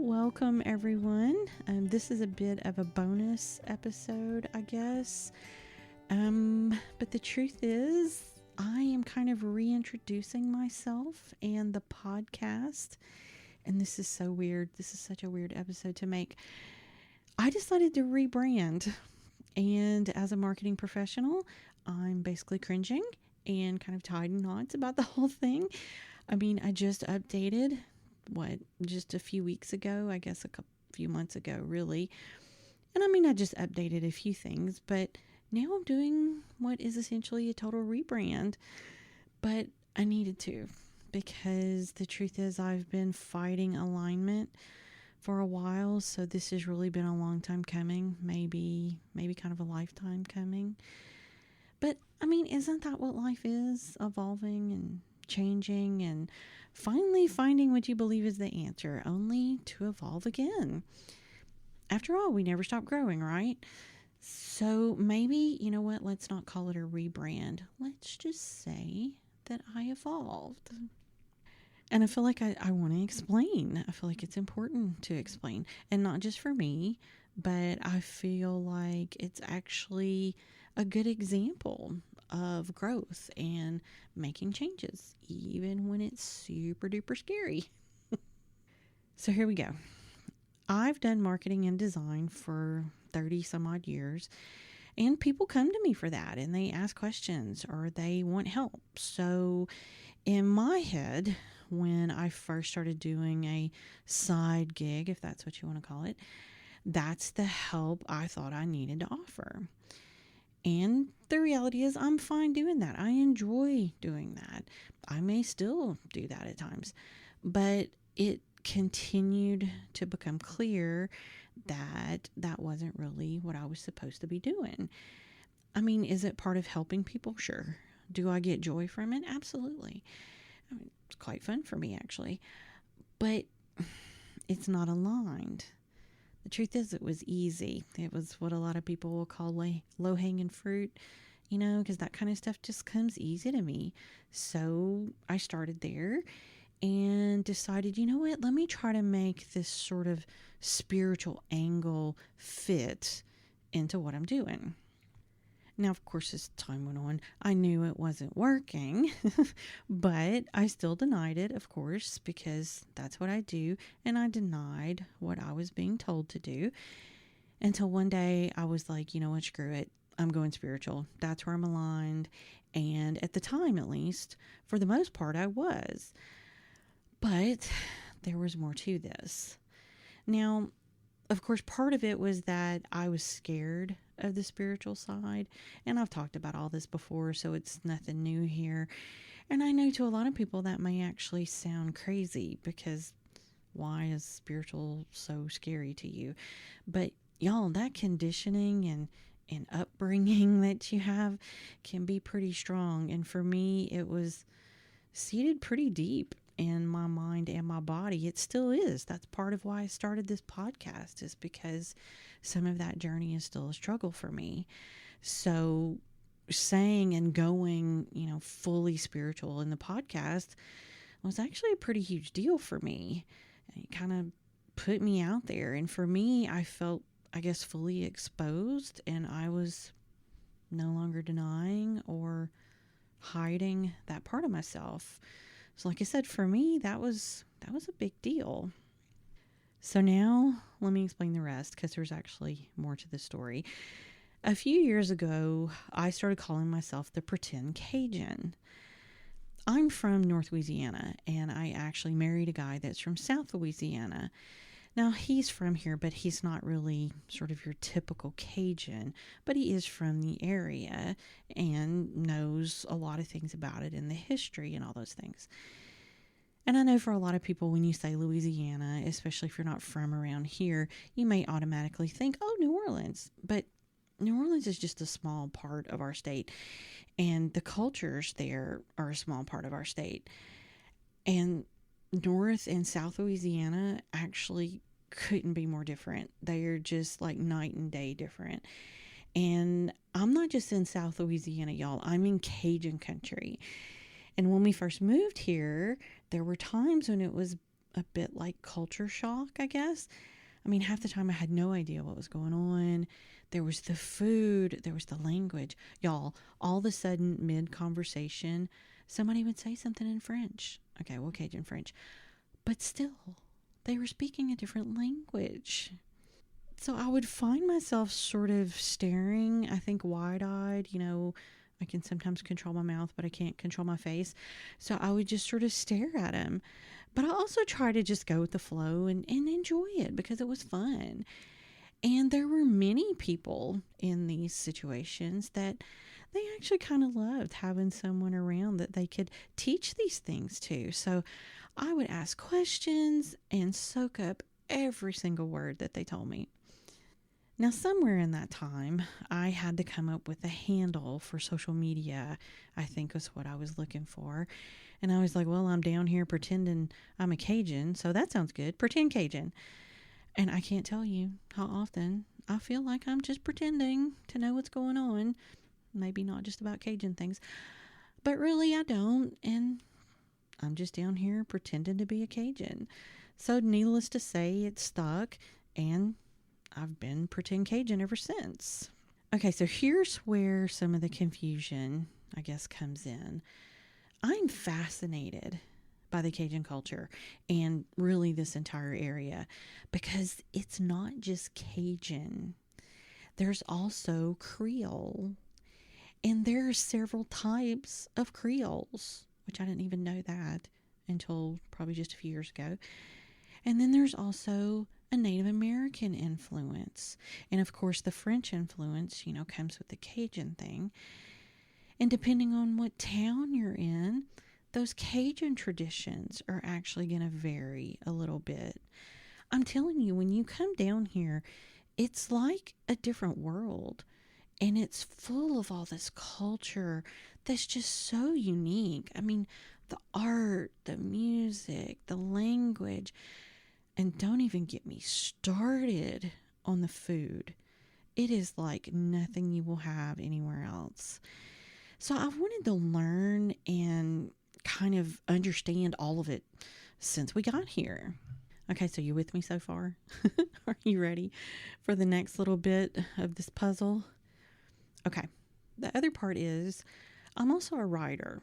Welcome, everyone. This is a bit of a bonus episode, I guess. But the truth is, I am kind of reintroducing myself and the podcast. And this is so weird. This is such a weird episode to make. I decided to rebrand. And as a marketing professional, I'm basically cringing and kind of tied in knots about the whole thing. I mean, I just updated just a few weeks ago, I guess few months ago, really. And I mean, I just updated a few things, but now I'm doing what is essentially a total rebrand. But I needed to, because the truth is I've been fighting alignment for a while. So this has really been a long time coming, maybe kind of a lifetime coming. But I mean, isn't that what life is? Evolving and changing and finally finding what you believe is the answer, only to evolve again. After all, we never stop growing, right? So maybe, you know what, let's not call it a rebrand. Let's just say that I evolved. And I feel like I want to explain. I feel like it's important to explain. And not just for me, but I feel like it's actually a good example of growth and making changes, even when it's super duper scary. So here we go. I've done marketing and design for 30 some odd years, and people come to me for that and they ask questions or they want help. So in my head, when I first started doing a side gig, if that's what you want to call it, that's the help I thought I needed to offer. And the reality is I'm fine doing that. I enjoy doing that. I may still do that at times, but it continued to become clear that that wasn't really what I was supposed to be doing. I mean, is it part of helping people? Sure. Do I get joy from it? Absolutely. I mean, it's quite fun for me, actually. But it's not aligned. The truth is, it was easy. It was what a lot of people will call low-hanging fruit, because that kind of stuff just comes easy to me. So I started there and decided, you know what, let me try to make this sort of spiritual angle fit into what I'm doing. Now, of course, as time went on, I knew it wasn't working, but I still denied it, of course, because that's what I do. And I denied what I was being told to do until one day I was like, you know what, screw it. I'm going spiritual. That's where I'm aligned. And at the time, at least, for the most part, I was. But there was more to this. Now, of course, part of it was that I was scared of the spiritual side. And I've talked about all this before, so it's nothing new here. And I know to a lot of people that may actually sound crazy, because why is spiritual so scary to you? But y'all, that conditioning and upbringing that you have can be pretty strong. And for me, it was seated pretty deep in my mind and my body. It still is. That's part of why I started this podcast, is because some of that journey is still a struggle for me. So saying and going, fully spiritual in the podcast was actually a pretty huge deal for me. It kind of put me out there. And for me, I felt, I guess, fully exposed, and I was no longer denying or hiding that part of myself. So like I said, for me, that was a big deal. So now let me explain the rest, because there's actually more to the story. A few years ago, I started calling myself the Pretend Cajun. I'm from North Louisiana, and I actually married a guy that's from South Louisiana. Now, he's from here, but he's not really sort of your typical Cajun, but he is from the area and knows a lot of things about it and the history and all those things. And I know for a lot of people, when you say Louisiana, especially if you're not from around here, you may automatically think, oh, New Orleans. But New Orleans is just a small part of our state, and the cultures there are a small part of our state. And North and South Louisiana actually couldn't be more different. They are just like night and day different. And I'm not just in South Louisiana, y'all. I'm in Cajun country. And when we first moved here, there were times when it was a bit like culture shock, I guess. I mean, half the time I had no idea what was going on. There was the food, there was the language. Y'all, all of a sudden, mid conversation, somebody would say something in French. Okay, well, Cajun French. But still, they were speaking a different language. So I would find myself sort of staring, I think wide eyed, I can sometimes control my mouth, but I can't control my face. So I would just sort of stare at him. But I also try to just go with the flow and enjoy it because it was fun. And there were many people in these situations that they actually kind of loved having someone around that they could teach these things to. So I would ask questions and soak up every single word that they told me. Now, somewhere in that time, I had to come up with a handle for social media, I think was what I was looking for. And I was like, well, I'm down here pretending I'm a Cajun, so that sounds good. Pretend Cajun. And I can't tell you how often I feel like I'm just pretending to know what's going on. Maybe not just about Cajun things, but really I don't. And I'm just down here pretending to be a Cajun. So, needless to say, it stuck. And I've been Pretend Cajun ever since. Okay, so here's where some of the confusion, I guess, comes in. I'm fascinated by the Cajun culture and really this entire area because it's not just Cajun. There's also Creole. And there are several types of Creoles, which I didn't even know that until probably just a few years ago. And then there's also a Native American influence. And of course, the French influence, comes with the Cajun thing. And depending on what town you're in, those Cajun traditions are actually going to vary a little bit. I'm telling you, when you come down here, it's like a different world. And it's full of all this culture that's just so unique. I mean, the art, the music, the language. And don't even get me started on the food. It is like nothing you will have anywhere else. So I wanted to learn and kind of understand all of it since we got here. Okay, so you with me so far? Are you ready for the next little bit of this puzzle? Okay, the other part is I'm also a writer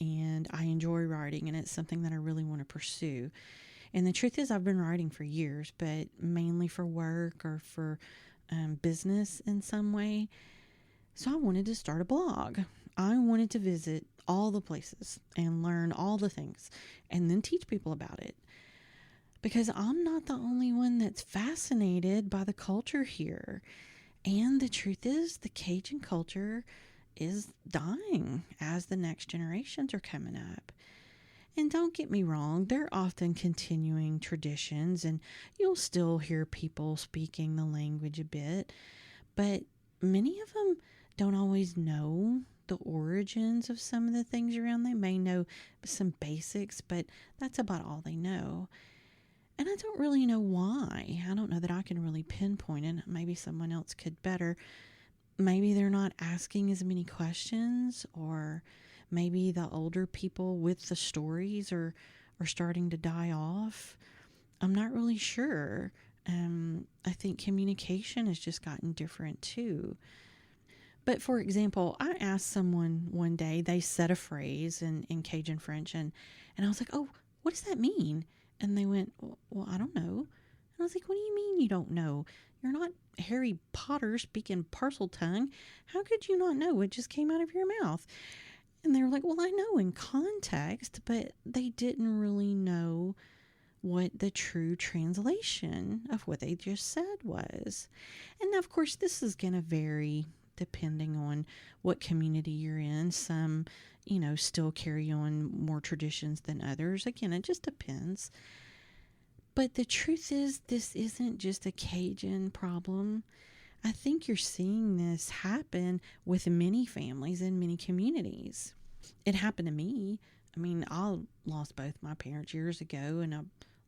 and I enjoy writing and it's something that I really want to pursue. And the truth is, I've been writing for years, but mainly for work or for business in some way. So I wanted to start a blog. I wanted to visit all the places and learn all the things and then teach people about it. Because I'm not the only one that's fascinated by the culture here. And the truth is, the Cajun culture is dying as the next generations are coming up. And don't get me wrong, they're often continuing traditions, and you'll still hear people speaking the language a bit, but many of them don't always know the origins of some of the things around. They may know some basics, but that's about all they know. And I don't really know why. I don't know that I can really pinpoint it. Maybe someone else could better. Maybe they're not asking as many questions, or maybe the older people with the stories are starting to die off. I'm not really sure. I think communication has just gotten different too. But for example, I asked someone one day, they said a phrase in Cajun French, and I was like, oh, what does that mean? And they went, well, I don't know. And I was like, what do you mean you don't know? You're not Harry Potter speaking parcel tongue. How could you not know? It just came out of your mouth. And they were like, well, I know in context, but they didn't really know what the true translation of what they just said was. And of course, this is going to vary depending on what community you're in. Some, still carry on more traditions than others. Again, it just depends. But the truth is, this isn't just a Cajun problem. I think you're seeing this happen with many families and many communities. It happened to me. I mean, I lost both my parents years ago, and I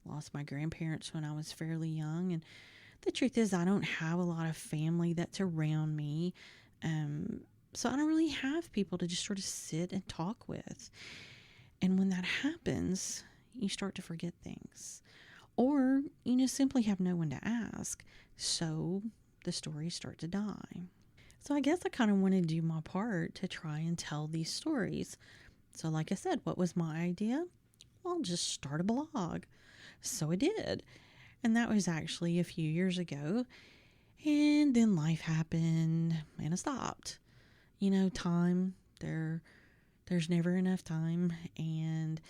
lost my grandparents when I was fairly young. And the truth is, I don't have a lot of family that's around me. So I don't really have people to just sort of sit and talk with. And when that happens, you start to forget things. Or you just simply have no one to ask. So the stories start to die. So I guess I kind of want to do my part to try and tell these stories. So like I said, what was my idea? Well, I'll just start a blog. So I did. And that was actually a few years ago. And then life happened and I stopped. You know, time, there's never enough time, and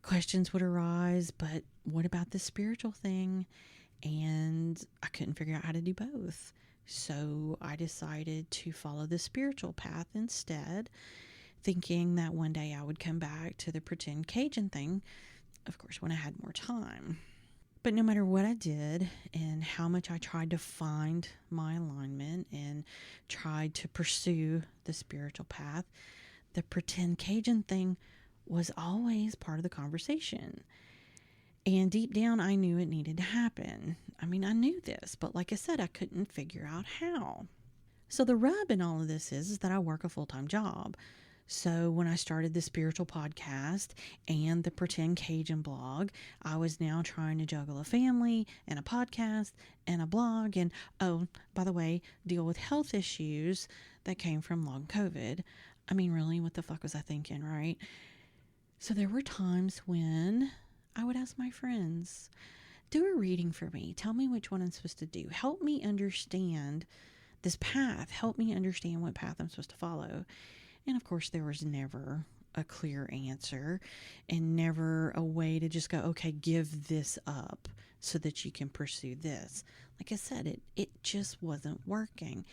questions would arise, but what about the spiritual thing? And I couldn't figure out how to do both. So I decided to follow the spiritual path instead, thinking that one day I would come back to the Pretend Cajun thing, of course, when I had more time. But no matter what I did and how much I tried to find my alignment and tried to pursue the spiritual path, the Pretend Cajun thing was always part of the conversation. And deep down, I knew it needed to happen. I mean, I knew this, but like I said, I couldn't figure out how. So the rub in all of this is that I work a full-time job. So when I started the spiritual podcast and the Pretend Cajun blog, I was now trying to juggle a family and a podcast and a blog and, oh, by the way, deal with health issues that came from long COVID. I mean, really, what the fuck was I thinking, right? So there were times when I would ask my friends, do a reading for me. Tell me which one I'm supposed to do. Help me understand this path. Help me understand what path I'm supposed to follow. And of course, there was never a clear answer and never a way to just go, okay, give this up so that you can pursue this. Like I said, it just wasn't working.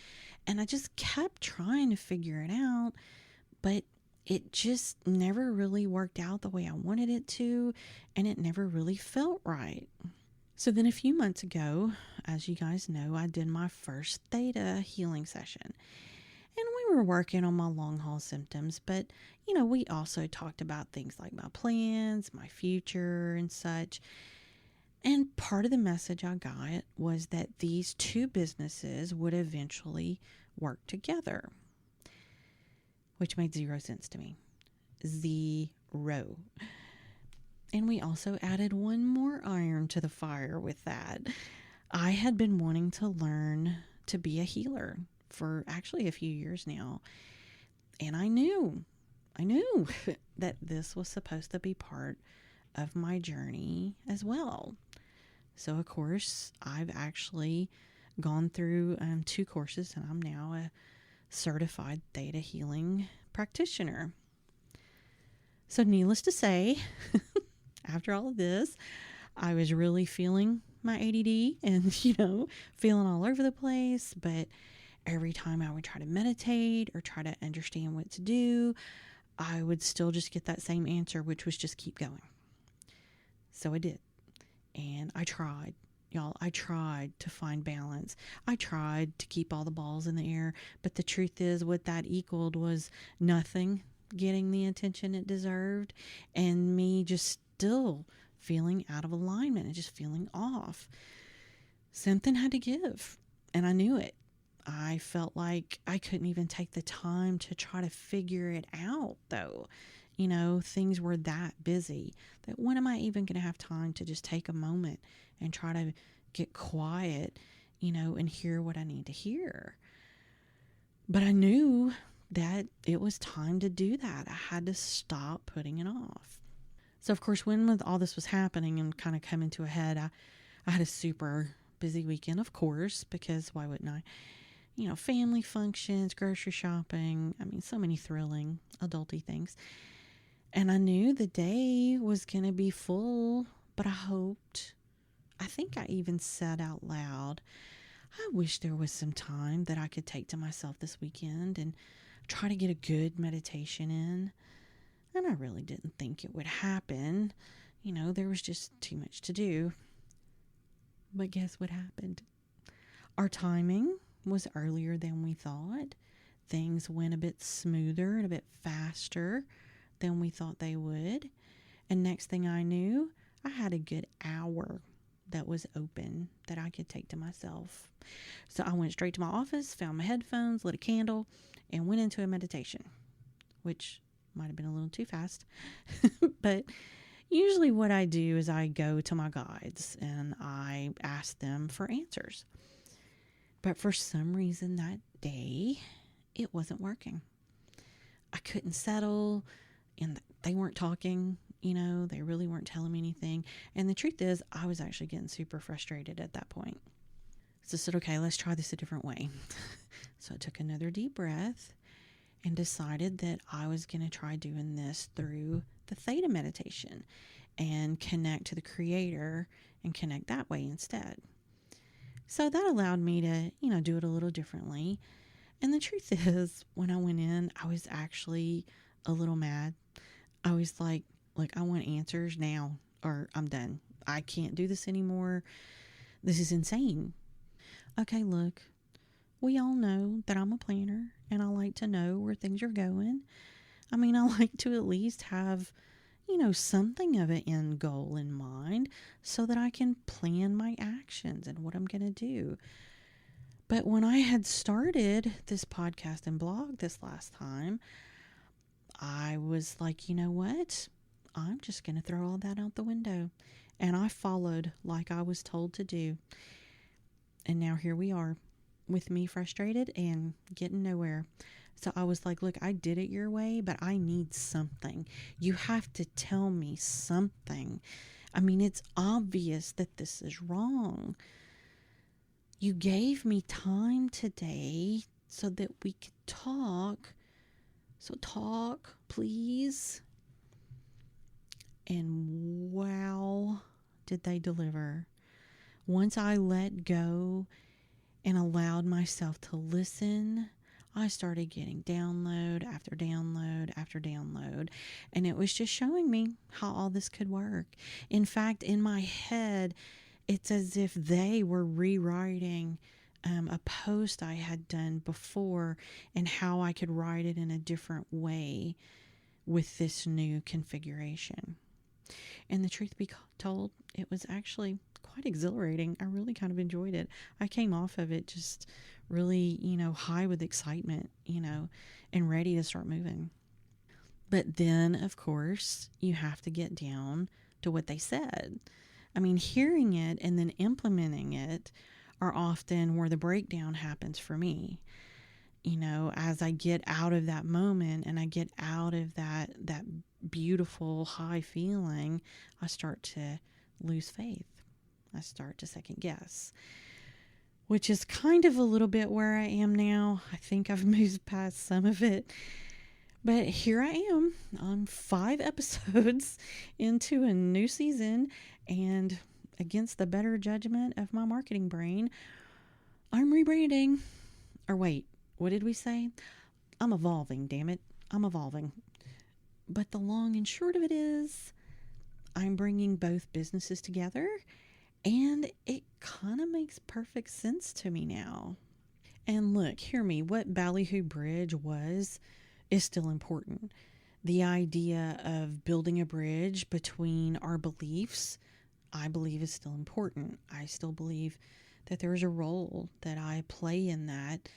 And I just kept trying to figure it out, but it just never really worked out the way I wanted it to, and it never really felt right. So then a few months ago, as you guys know, I did my first theta healing session. And we were working on my long haul symptoms, but, you know, we also talked about things like my plans, my future, and such. And part of the message I got was that these two businesses would eventually work together, which made zero sense to me. Zero. And we also added one more iron to the fire with that. I had been wanting to learn to be a healer for actually a few years now. And I knew that this was supposed to be part of my journey as well. So, of course, I've actually gone through 2 courses, and I'm now a certified theta healing practitioner. So, needless to say, after all of this, I was really feeling my ADD and, feeling all over the place. But every time I would try to meditate or try to understand what to do, I would still just get that same answer, which was just keep going. So I did. And I tried. Y'all, I tried to find balance. I tried to keep all the balls in the air. But the truth is, what that equaled was nothing getting the attention it deserved, and me just still feeling out of alignment and just feeling off. Something had to give, and I knew it. I felt like I couldn't even take the time to try to figure it out, though. Things were that busy that when am I even going to have time to just take a moment and try to get quiet, and hear what I need to hear? But I knew that it was time to do that. I had to stop putting it off. So, of course, when all this was happening and kind of coming to a head, I had a super busy weekend, of course, because why wouldn't I? Family functions, grocery shopping. I mean, so many thrilling adulty things. And I knew the day was going to be full, but I think I even said out loud, I wish there was some time that I could take to myself this weekend and try to get a good meditation in. And I really didn't think it would happen. There was just too much to do. But guess what happened? Our timing was earlier than we thought. Things went a bit smoother and a bit faster than we thought they would. And next thing I knew, I had a good hour that was open that I could take to myself. So I went straight to my office, found my headphones, lit a candle, and went into a meditation, which might have been a little too fast. But, Usually, what I do is I go to my guides and I ask them for answers. But for some reason that day, it wasn't working. I couldn't settle, and they weren't talking. They really weren't telling me anything. And the truth is, I was actually getting super frustrated at that point. So I said, okay, let's try this a different way. So I took another deep breath and decided that I was going to try doing this through the theta meditation and connect to the creator and connect that way instead. So that allowed me to, do it a little differently. And the truth is, when I went in, I was actually a little mad. I was like, look, I want answers now or I'm done. I can't do this anymore. This is insane. Okay, look, we all know that I'm a planner and I like to know where things are going. I mean, I like to at least have, something of an end goal in mind so that I can plan my actions and what I'm going to do. But when I had started this podcast and blog this last time, I was like, you know what? I'm just going to throw all that out the window. And I followed like I was told to do. And now here we are with me frustrated and getting nowhere. So I was like, look, I did it your way, but I need something. You have to tell me something. I mean, it's obvious that this is wrong. You gave me time today so that we could talk. So talk, please. And wow, did they deliver. Once I let go and allowed myself to listen, I started getting download after download after download. And it was just showing me how all this could work. In fact, in my head, it's as if they were rewriting a post I had done before and how I could write it in a different way with this new configuration. And the truth be told, it was actually quite exhilarating. I really kind of enjoyed it. I came off of it just really, high with excitement, and ready to start moving. But then, of course, you have to get down to what they said. I mean, hearing it and then implementing it are often where the breakdown happens for me. As I get out of that moment and I get out of that beautiful high feeling, I start to lose faith. I start to second guess, which is kind of a little bit where I am now. I think I've moved past some of it. But here I am. I'm 5 episodes into a new season, and against the better judgment of my marketing brain, I'm rebranding. Or wait, what did we say? I'm evolving, damn it. I'm evolving. But the long and short of it is, I'm bringing both businesses together, and it kind of makes perfect sense to me now. And look, hear me, what Ballyhoo Bridge was is still important. The idea of building a bridge between our beliefs, I believe, is still important. I still believe that there is a role that I play in that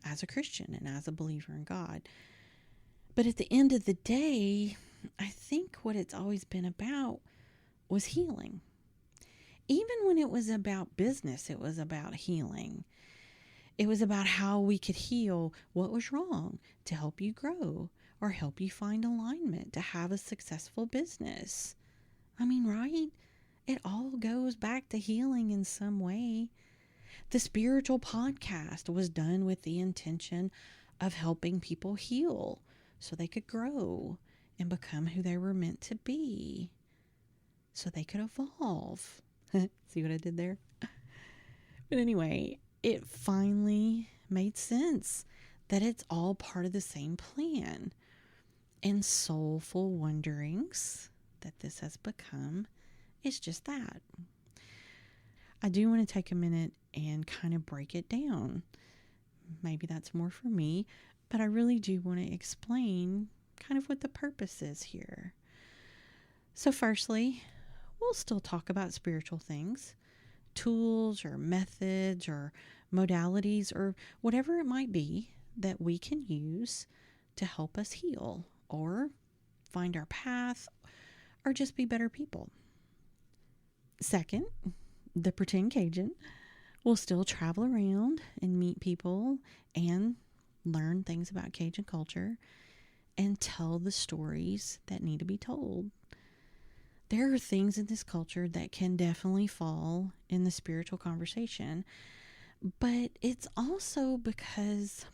as a Christian and as a believer in God. But at the end of the day, I think what it's always been about was healing. Even when it was about business, it was about healing. It was about how we could heal what was wrong to help you grow or help you find alignment to have a successful business. I mean, right? It all goes back to healing in some way. The spiritual podcast was done with the intention of helping people heal so they could grow and become who they were meant to be, so they could evolve. See what I did there? But anyway, it finally made sense that it's all part of the same plan. And Soulful Wonderings, that this has become, is just that. I do want to take a minute and kind of break it down. Maybe that's more for me, but I really do want to explain kind of what the purpose is here. So firstly, we'll still talk about spiritual things, tools or methods or modalities or whatever it might be that we can use to help us heal or find our path or just be better people. Second, the Pretend Cajun will still travel around and meet people and learn things about Cajun culture and tell the stories that need to be told. There are things in this culture that can definitely fall in the spiritual conversation, but it's also because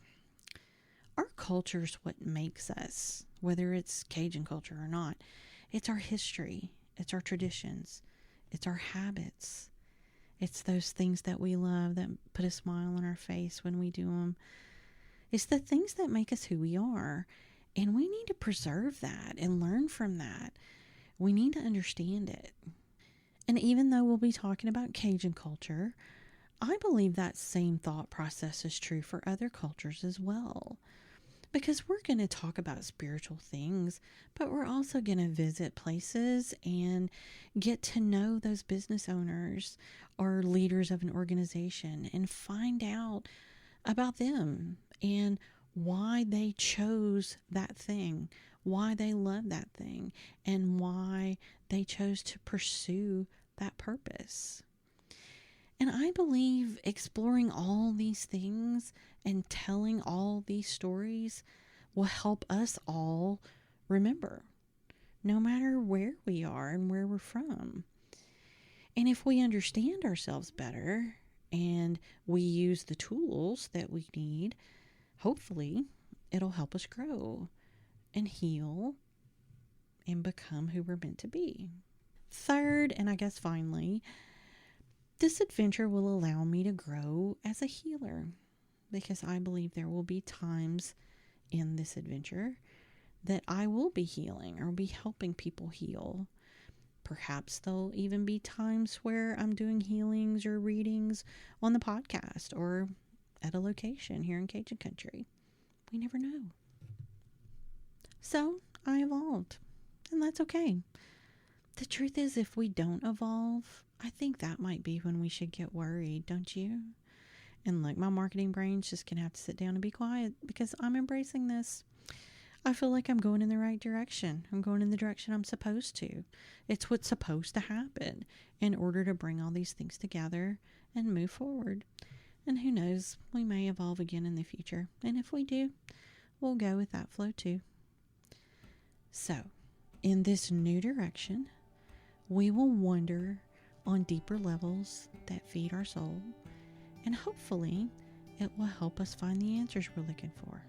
our culture is what makes us, whether it's Cajun culture or not. It's our history, it's our traditions, it's our habits. It's those things that we love that put a smile on our face when we do them. It's the things that make us who we are. And we need to preserve that and learn from that. We need to understand it. And even though we'll be talking about Cajun culture, I believe that same thought process is true for other cultures as well. Because we're going to talk about spiritual things, but we're also going to visit places and get to know those business owners or leaders of an organization and find out about them and why they chose that thing, why they love that thing, and why they chose to pursue that purpose. And I believe exploring all these things and telling all these stories will help us all remember, no matter where we are and where we're from. And if we understand ourselves better and we use the tools that we need, hopefully it'll help us grow and heal and become who we're meant to be. Third, and I guess finally, this adventure will allow me to grow as a healer, because I believe there will be times in this adventure that I will be healing or be helping people heal. Perhaps there'll even be times where I'm doing healings or readings on the podcast or at a location here in Cajun country. We never know. So I evolved, and that's okay. The truth is, if we don't evolve, I think that might be when we should get worried, don't you? And look, my marketing brain's just going to have to sit down and be quiet because I'm embracing this. I feel like I'm going in the right direction. I'm going in the direction I'm supposed to. It's what's supposed to happen in order to bring all these things together and move forward. And who knows, we may evolve again in the future. And if we do, we'll go with that flow too. So, in this new direction, we will wander on deeper levels that feed our soul, and hopefully it will help us find the answers we're looking for.